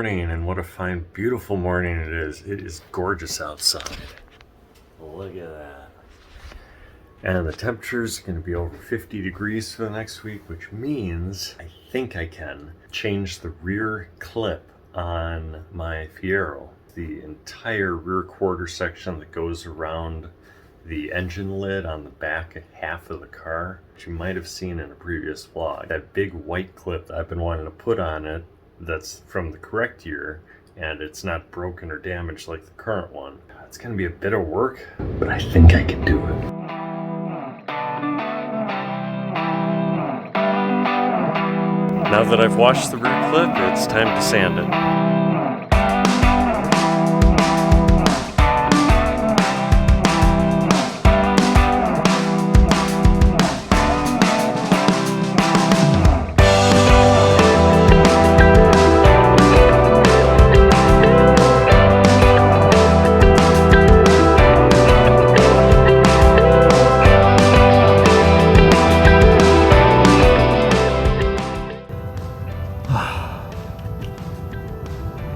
morning, and what a fine, beautiful morning it is. It is gorgeous outside. Look at that. And the temperature is going to be over 50 degrees for the next week, which means I think I can change the rear clip on my Fiero. The entire rear quarter section that goes around the engine lid on the back half of the car, which you might have seen in a previous vlog. That big white clip that I've been wanting to put on it, that's from the correct year, and it's not broken or damaged like the current one. It's gonna be a bit of work, but I think I can do it. Now that I've washed the rear clip, it's time to sand it.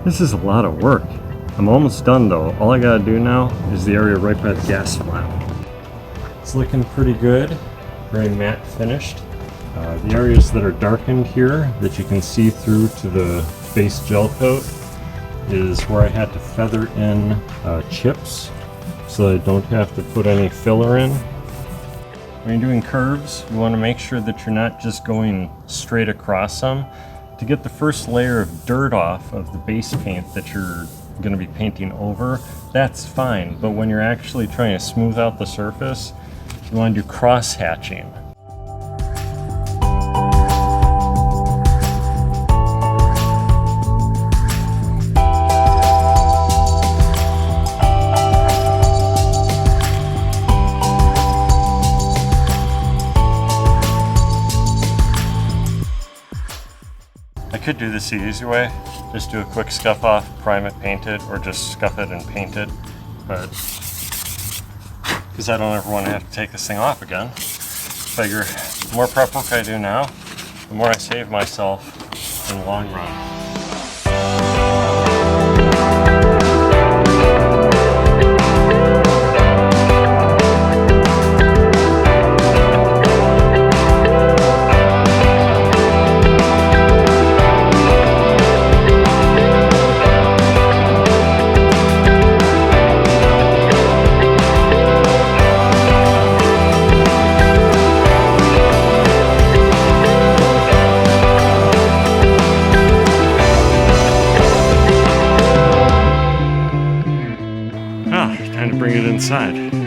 This is a lot of work. I'm almost done though. All I gotta do now is the area right by the gas flap. It's looking pretty good, very matte finished. The areas that are darkened here that you can see through to the base gel coat is where I had to feather in chips so I don't have to put any filler in. When you're doing curves, you want to make sure that you're not just going straight across them. To get the first layer of dirt off of the base paint that you're going to be painting over, that's fine. But when you're actually trying to smooth out the surface, you want to do cross hatching. I could do this the easy way, just do a quick scuff off, prime it, paint it, or just scuff it and paint it, but because I don't ever want to have to take this thing off again, figure the more prep work I do now, the more I save myself in the long run. Time to bring it inside.